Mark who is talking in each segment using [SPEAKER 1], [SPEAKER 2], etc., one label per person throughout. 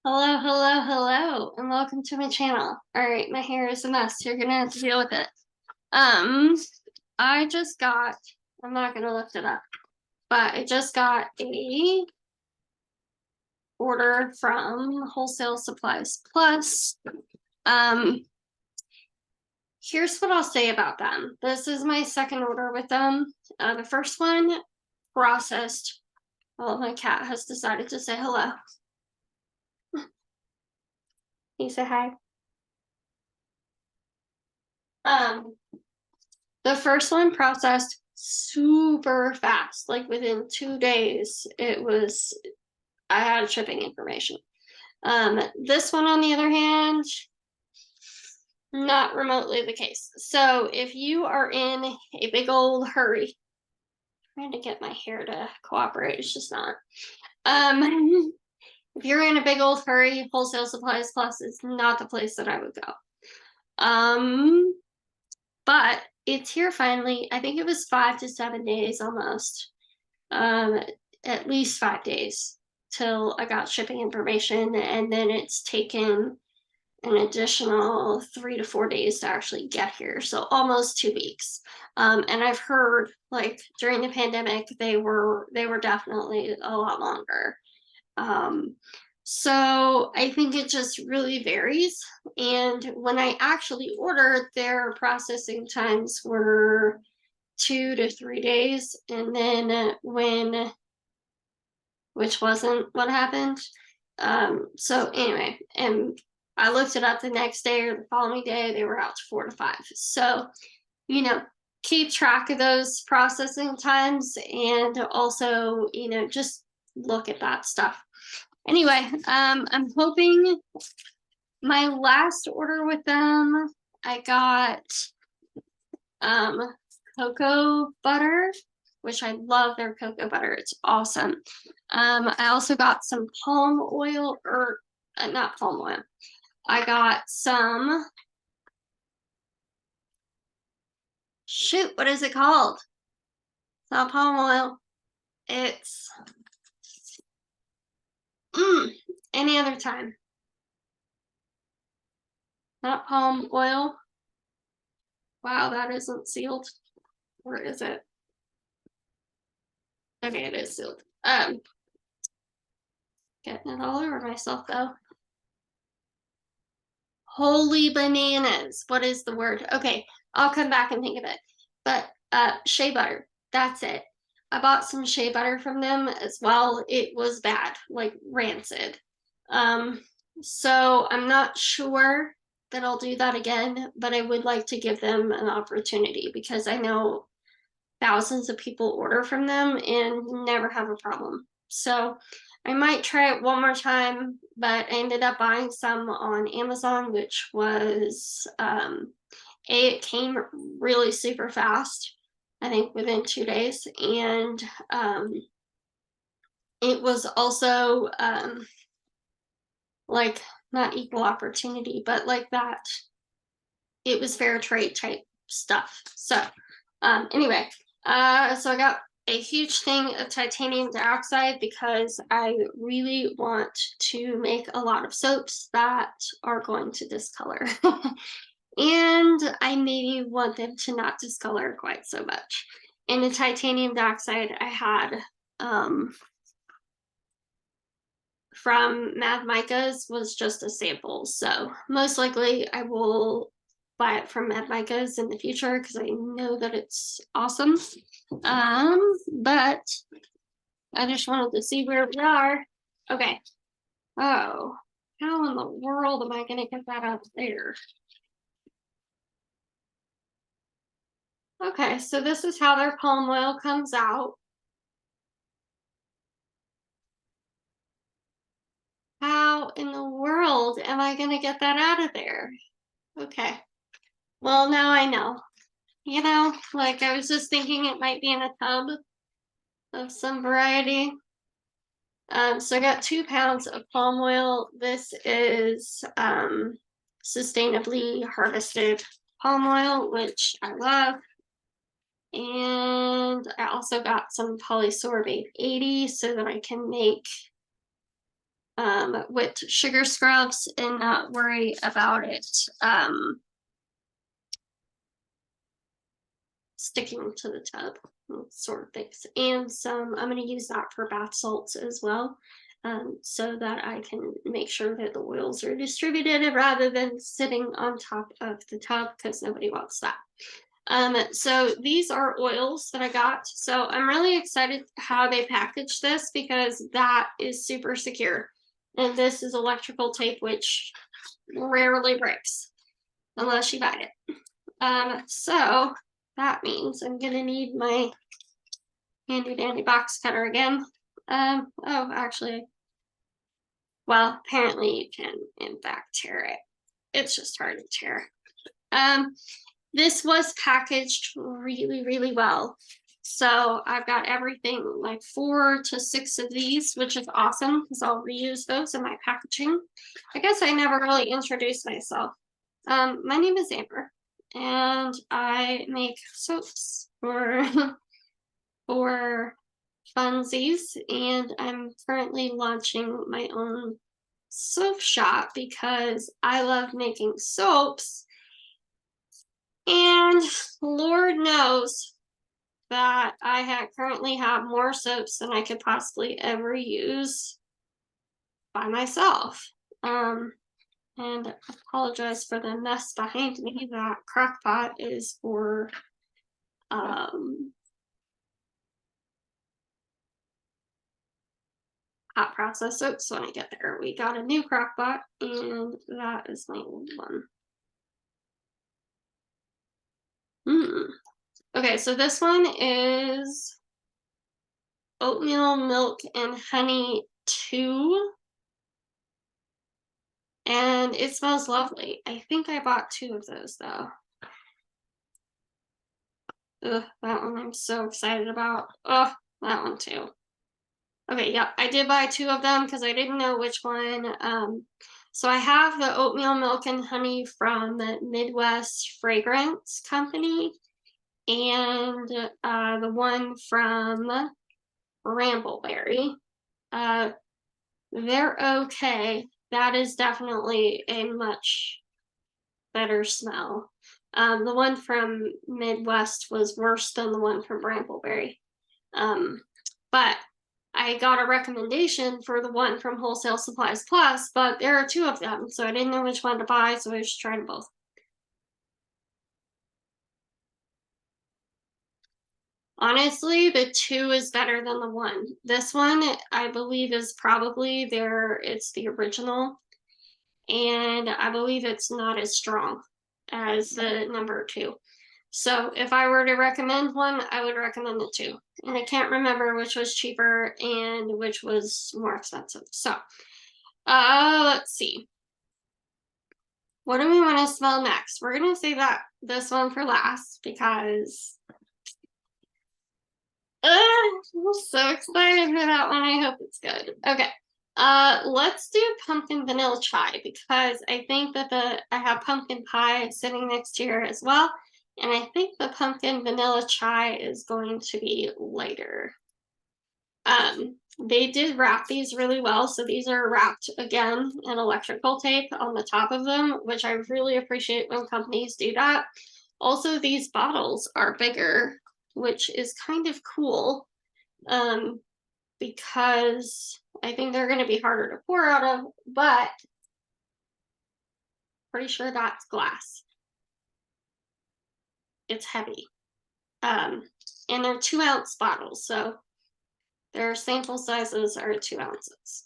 [SPEAKER 1] Hello, hello, hello, and welcome to my channel. All right, my hair is a mess. You're gonna have to deal with it. Um, I just got, I'm not gonna lift it up, but I just got a order from Wholesale Supplies Plus. Um, Here's what I'll say about them. This is my second order with them. The first one processed. Well, my cat has decided to say hello. He say hi. Um, The first one processed super fast, like within 2 days. I had shipping information. This one, on the other hand, not remotely the case. So if you are in a big old hurry, trying to get my hair to cooperate, it's just not. If you're in a big old hurry, Wholesale Supplies Plus is not the place that I would go. But it's here finally. I think it was 5 to 7 days almost. At least 5 days till I got shipping information, and then it's taken an additional 3 to 4 days to actually get here. So almost 2 weeks. And I've heard like during the pandemic they were definitely a lot longer. Um, so I think it just really varies. And when I actually ordered, their processing times were 2 to 3 days. And then which wasn't what happened. So anyway, and I looked it up the next day or the following day, they were out to 4 to 5. So, you know, keep track of those processing times and also, just look at that stuff. Anyway, I'm hoping my last order with them, I got cocoa butter, which I love their cocoa butter. It's awesome. I also got some palm oil, or not palm oil. I got some, shoot, what is it called? It's not palm oil. It's any other time. Not palm oil. Wow, that isn't sealed. Where is it? Okay, it is sealed. Getting it all over myself though. Holy bananas. What is the word? Okay, I'll come back and think of it. But shea butter. That's it. I bought some shea butter from them as well. It was bad, like rancid. Um, so I'm not sure that I'll do that again, but I would like to give them an opportunity because I know thousands of people order from them and never have a problem. So I might try it one more time, but I ended up buying some on Amazon, which was it came really super fast. I think within 2 days, and it was also like not equal opportunity, but like that. It was fair trade type stuff. So anyway, so I got a huge thing of titanium dioxide because I really want to make a lot of soaps that are going to discolor. And I maybe want them to not discolor quite so much. And the titanium dioxide I had from Mad Micah's was just a sample. So most likely I will buy it from Mad Micah's in the future because I know that it's awesome. But I just wanted to see where we are. Okay. Oh, how in the world am I going to get that out there? Okay, so this is how their palm oil comes out. How in the world am I going to get that out of there? Okay. Well, now I know. Like I was just thinking it might be in a tub of some variety. So I got 2 pounds of palm oil. This is sustainably harvested palm oil, which I love. And I also got some polysorbate 80 so that I can make with sugar scrubs and not worry about it sticking to the tub, sort of things. And I'm going to use that for bath salts as well, so that I can make sure that the oils are distributed rather than sitting on top of the tub, because nobody wants that. So these are oils that I got. So I'm really excited how they packaged this, because that is super secure. And this is electrical tape, which rarely breaks unless you buy it. So that means I'm gonna need my handy dandy box cutter again. Oh, actually, well, apparently you can in fact tear it. It's just hard to tear. This was packaged really, really well. So I've got everything, like 4 to 6 of these, which is awesome because I'll reuse those in my packaging. I guess I never really introduced myself. My name is Amber, and I make soaps for for funsies, and I'm currently launching my own soap shop because I love making soaps, and Lord knows that I currently have more soaps than I could possibly ever use by myself. And apologize for the mess behind me. That crock pot is for hot process soaps when I get there. We got a new crock pot, and that is my old one. Okay, so this one is oatmeal, milk, and honey 2. And it smells lovely. I think I bought 2 of those though. Ugh, that one I'm so excited about. Ugh, that one too. Okay, yeah, I did buy 2 of them because I didn't know which one. So I have the oatmeal, milk, and honey from the Midwest Fragrance Company, and the one from Brambleberry. They're okay. That is definitely a much better smell. The one from Midwest was worse than the one from Brambleberry. But I got a recommendation for the one from Wholesale Supplies Plus, but there are 2 of them, so I didn't know which one to buy, so I just tried them both. Honestly, the 2 is better than the 1. This one, I believe, is probably it's the original, and I believe it's not as strong as the number 2. So if I were to recommend one, I would recommend the 2. And I can't remember which was cheaper and which was more expensive. So, let's see. What do we want to smell next? We're gonna save this one for last because I'm so excited for that one. I hope it's good. Okay. Let's do pumpkin vanilla chai because I think that I have pumpkin pie sitting next here as well. And I think the pumpkin vanilla chai is going to be lighter. They did wrap these really well. So these are wrapped again in electrical tape on the top of them, which I really appreciate when companies do that. Also, these bottles are bigger, which is kind of cool, because I think they're going to be harder to pour out of, but pretty sure that's glass. It's heavy. And they're 2-ounce bottles, so their sample sizes are 2 ounces.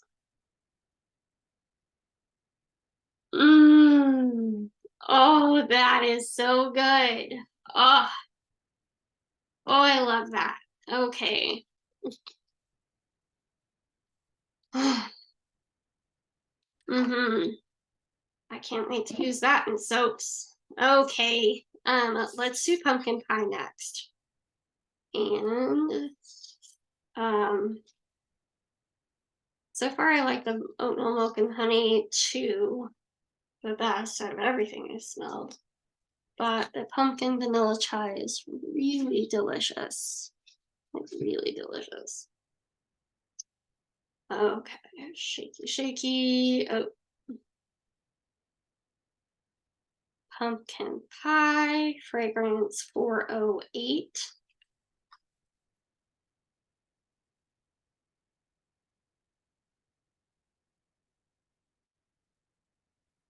[SPEAKER 1] Oh, that is so good. Oh, oh, I love that. Okay. I can't wait to use that in soaps. Okay. Let's do pumpkin pie next. And so far I like the oatmeal, milk, and honey 2 the best out of everything I've smelled. But the pumpkin vanilla chai is really delicious. Like really delicious. Okay, shaky, shaky. Oh, pumpkin pie, fragrance 408.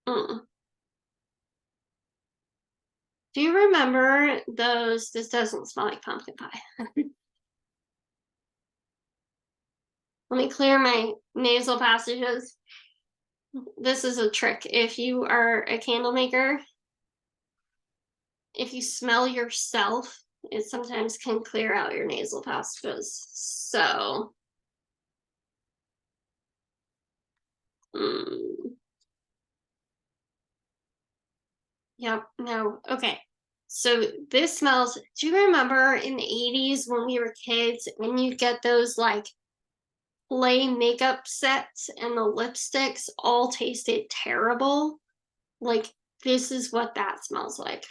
[SPEAKER 1] Mm. Do you remember those? This doesn't smell like pumpkin pie. Let me clear my nasal passages. This is a trick. If you are a candle maker, if you smell yourself, it sometimes can clear out your nasal passages. So, mm, yep, no, okay. So this smells. Do you remember in the 80s when we were kids and you get those like play makeup sets and the lipsticks all tasted terrible? Like, this is what that smells like.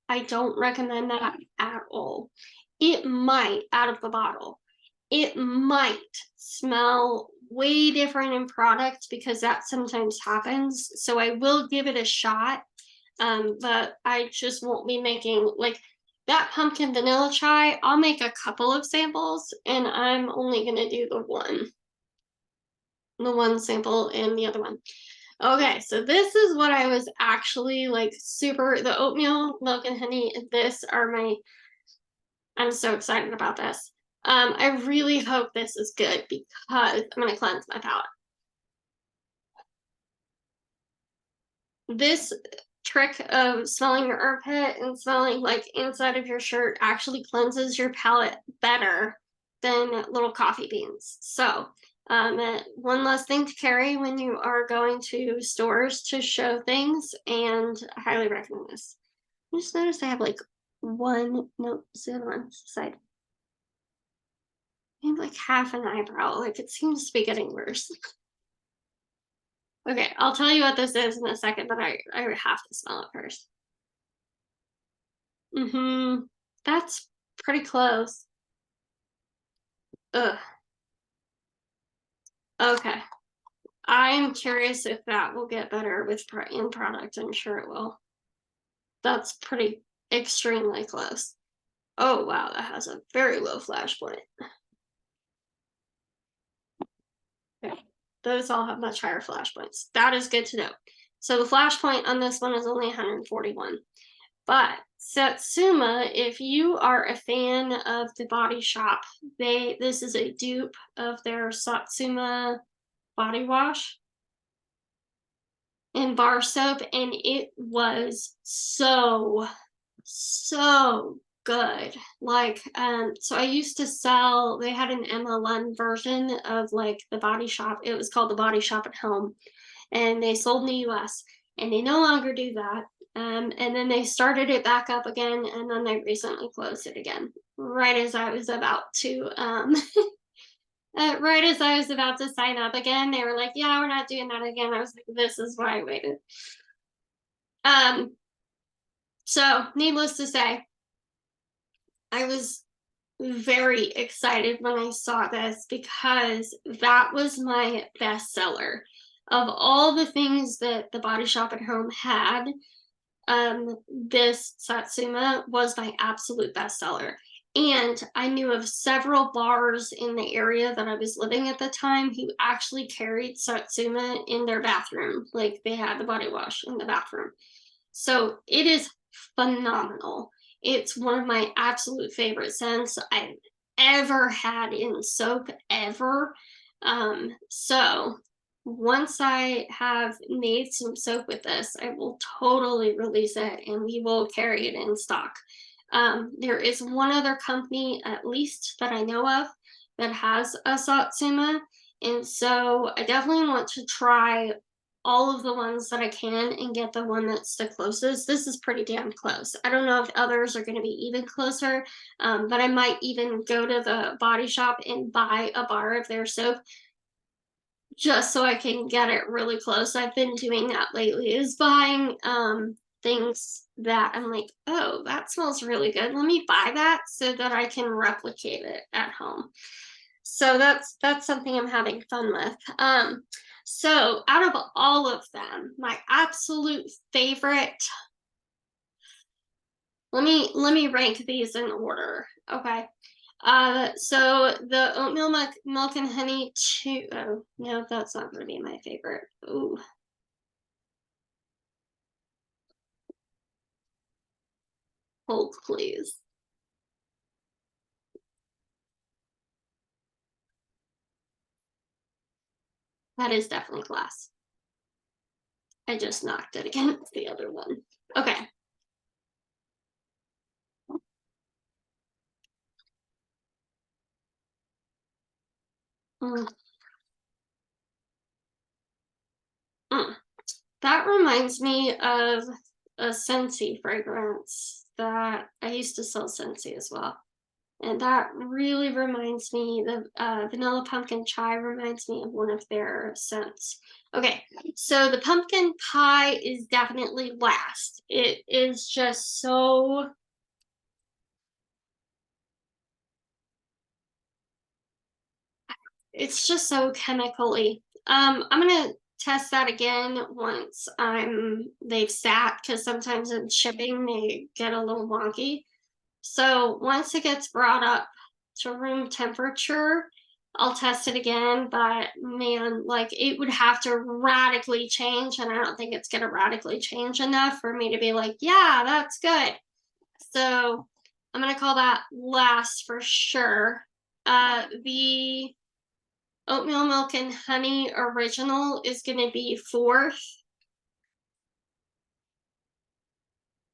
[SPEAKER 1] I don't recommend that at all. It might, out of the bottle, it might smell way different in product because that sometimes happens. So I will give it a shot. But I just won't be making like that pumpkin vanilla chai. I'll make a couple of samples and I'm only gonna do the one sample and the other one. Okay, so this is what I was actually like super the oatmeal, milk, and honey. This are my I'm so excited about this. I really hope this is good because I'm gonna cleanse my palate. This trick of smelling your armpit and smelling like inside of your shirt actually cleanses your palate better than little coffee beans. So, one less thing to carry when you are going to stores to show things, and I highly recommend this. I just noticed I have like one, no, it's the other one, side. I have like half an eyebrow. Like it seems to be getting worse. Okay, I'll tell you what this is in a second, but I have to smell it first. Mm-hmm. That's pretty close. Ugh. Okay. I'm curious if that will get better with in product. I'm sure it will. That's pretty extremely close. Oh wow, that has a very low flash point. Okay. Those all have much higher flash points. That is good to know. So the flash point on this one is only 141. But Satsuma, if you are a fan of the Body Shop, this is a dupe of their Satsuma body wash and bar soap, and it was so good. Like, so I used to sell. They had an MLM version of like the Body Shop. It was called the Body Shop at Home, and they sold in the U.S. and they no longer do that. And then they started it back up again, and then they recently closed it again. Right as I was about to, right as I was about to sign up again, they were like, "Yeah, we're not doing that again." I was like, "This is why I waited." Um, so needless to say, I was very excited when I saw this because that was my bestseller of all the things that the Body Shop at Home had. This Satsuma was my absolute bestseller. And I knew of several bars in the area that I was living at the time who actually carried Satsuma in their bathroom. Like they had the body wash in the bathroom. So it is phenomenal. It's one of my absolute favorite scents I've ever had in soap, ever. So once I have made some soap with this, I will totally release it and we will carry it in stock. There is one other company, at least that I know of, that has a Satsuma. And so I definitely want to try all of the ones that I can and get the one that's the closest. This is pretty damn close. I don't know if others are going to be even closer, but I might even go to the Body Shop and buy a bar of their soap just so I can get it really close. I've been doing that lately, is buying things that I'm like, oh, that smells really good. Let me buy that so that I can replicate it at home. So that's something I'm having fun with. So out of all of them, my absolute favorite, let me rank these in order. Okay. So the oatmeal milk and honey two, oh no, that's not gonna be my favorite. Ooh, hold please. That is definitely glass. I just knocked it against the other one. Okay. Mm, mm. That reminds me of a Scentsy fragrance that I used to sell Scentsy as well. And that really reminds me, the vanilla pumpkin chai reminds me of one of their scents. Okay, so the pumpkin pie is definitely last. It is just so, it's just so chemically. I'm gonna test that again once they've sat, because sometimes in shipping they get a little wonky. So once it gets brought up to room temperature, I'll test it again. But man, like it would have to radically change, and I don't think it's gonna radically change enough for me to be like, yeah, that's good. So I'm gonna call that last for sure. The oatmeal milk and honey original is gonna be fourth.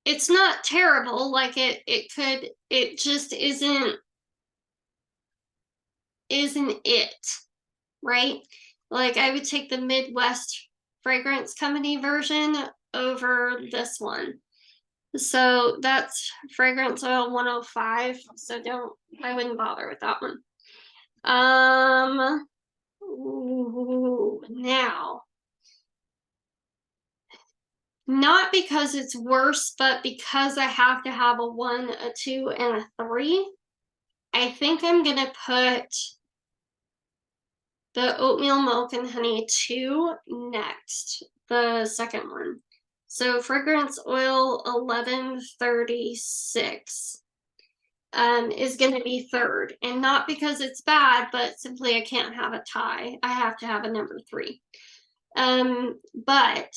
[SPEAKER 1] It's not terrible, like it just isn't it, right? Like I would take the Midwest Fragrance Company version over this one. So that's fragrance oil 105. So don't, I wouldn't bother with that one. Now, not because it's worse, but because I have to have a one, a two, and a three, I think I'm gonna put the oatmeal milk and honey 2 next, the second one. So fragrance oil 1136 is going to be third, and not because it's bad, but simply I can't have a tie. I have to have a number 3. But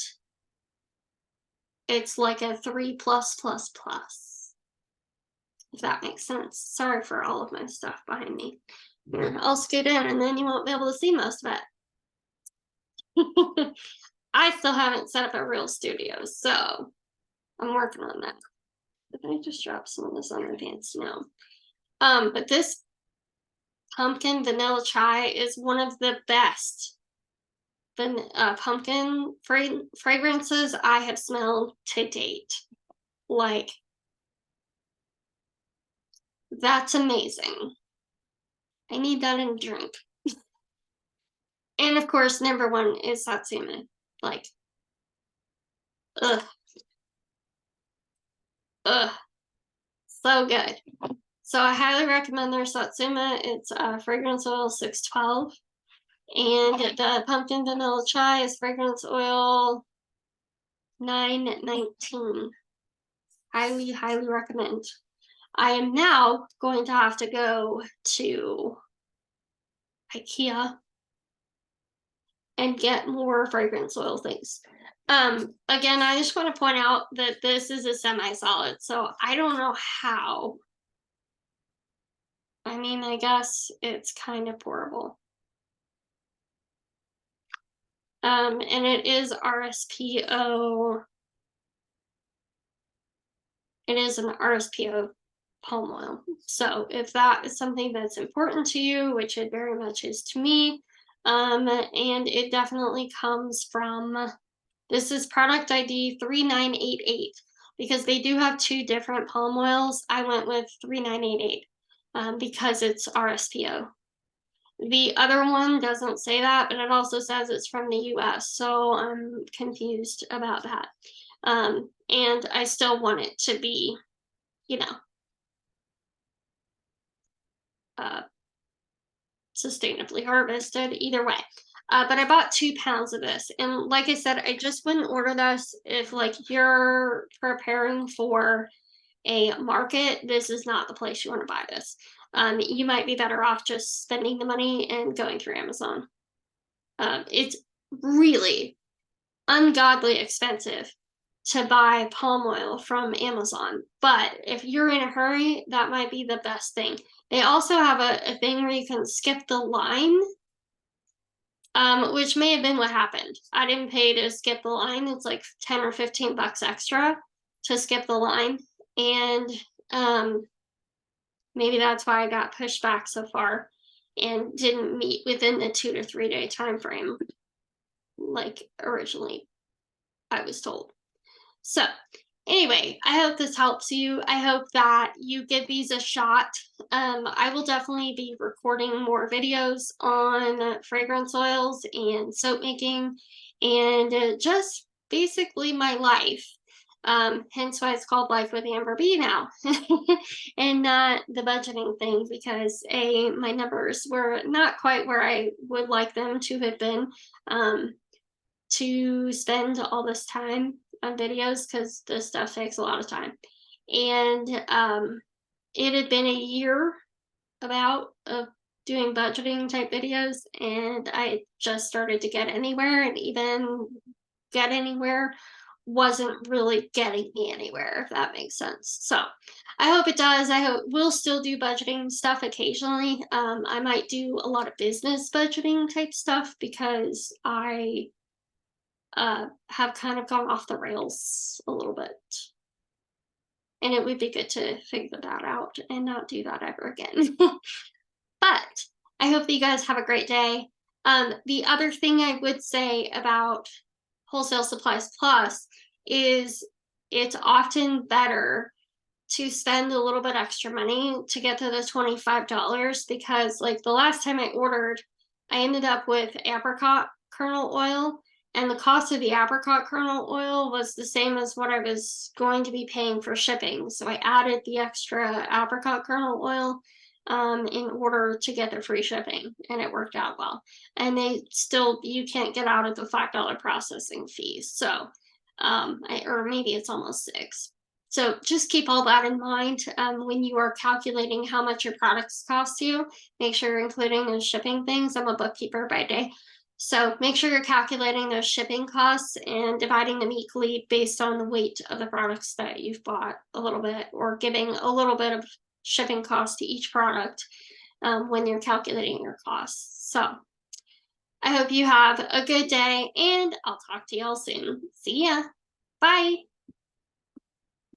[SPEAKER 1] it's like a 3 plus plus plus, if that makes sense. Sorry for all of my stuff behind me. Here, I'll scoot in and then you won't be able to see most of it. I still haven't set up a real studio, so I'm working on that. Did I just drop some of this on my pants? No. But this pumpkin vanilla chai is one of the best pumpkin fragrances I have smelled to date. Like, that's amazing. I need that in a drink. And of course, number one is Satsuma. Like, ugh, ugh, so good. So I highly recommend their Satsuma. It's fragrance oil 612. And the pumpkin vanilla chai is fragrance oil 919. Highly, highly recommend. I am now going to have to go to IKEA and get more fragrance oil things. Again, I just want to point out that this is a semi-solid, so I don't know how. I mean, I guess it's kind of pourable. And it is RSPO. It is an RSPO palm oil. So if that is something that's important to you, which it very much is to me, and it definitely comes from, this is product ID 3988, because they do have 2 different palm oils. I went with 3988 because it's RSPO. The other one doesn't say that, but it also says it's from the US, so I'm confused about that. And I still want it to be, you know, uh, sustainably harvested either way. But I bought 2 pounds of this. And like I said, I just wouldn't order this if like you're preparing for a market. This is not the place you want to buy this. You might be better off just spending the money and going through Amazon. It's really ungodly expensive to buy palm oil from Amazon. But if you're in a hurry, that might be the best thing. They also have a thing where you can skip the line, which may have been what happened. I didn't pay to skip the line. It's like 10 or 15 bucks extra to skip the line. And maybe that's why I got pushed back so far and didn't meet within the 2 to 3 day time frame like originally I was told. So, anyway, I hope this helps you. I hope that you give these a shot. I will definitely be recording more videos on fragrance oils and soap making and just basically my life. Hence why it's called Life with Amber B now, and not the budgeting thing, because my numbers were not quite where I would like them to have been. To spend all this time on videos, because this stuff takes a lot of time. And it had been a year about of doing budgeting type videos, and I just started to get anywhere, and even get anywhere wasn't really getting me anywhere, if that makes sense. So I hope it does. I hope we'll still do budgeting stuff occasionally. I might do a lot of business budgeting type stuff because I have kind of gone off the rails a little bit. And it would be good to figure that out and not do that ever again. But I hope that you guys have a great day. The other thing I would say about Wholesale Supplies Plus is it's often better to spend a little bit extra money to get to the $25, because like the last time I ordered, I ended up with apricot kernel oil, and the cost of the apricot kernel oil was the same as what I was going to be paying for shipping. So I added the extra apricot kernel oil in order to get the free shipping, and it worked out well. And you can't get out of the $5 processing fees. So, or maybe it's almost $6. So just keep all that in mind when you are calculating how much your products cost you. Make sure you're including those shipping things. I'm a bookkeeper by day. So make sure you're calculating those shipping costs and dividing them equally based on the weight of the products that you've bought a little bit, or giving a little bit of shipping cost to each product when you're calculating your costs. So I hope you have a good day, and I'll talk to y'all soon. See ya. Bye.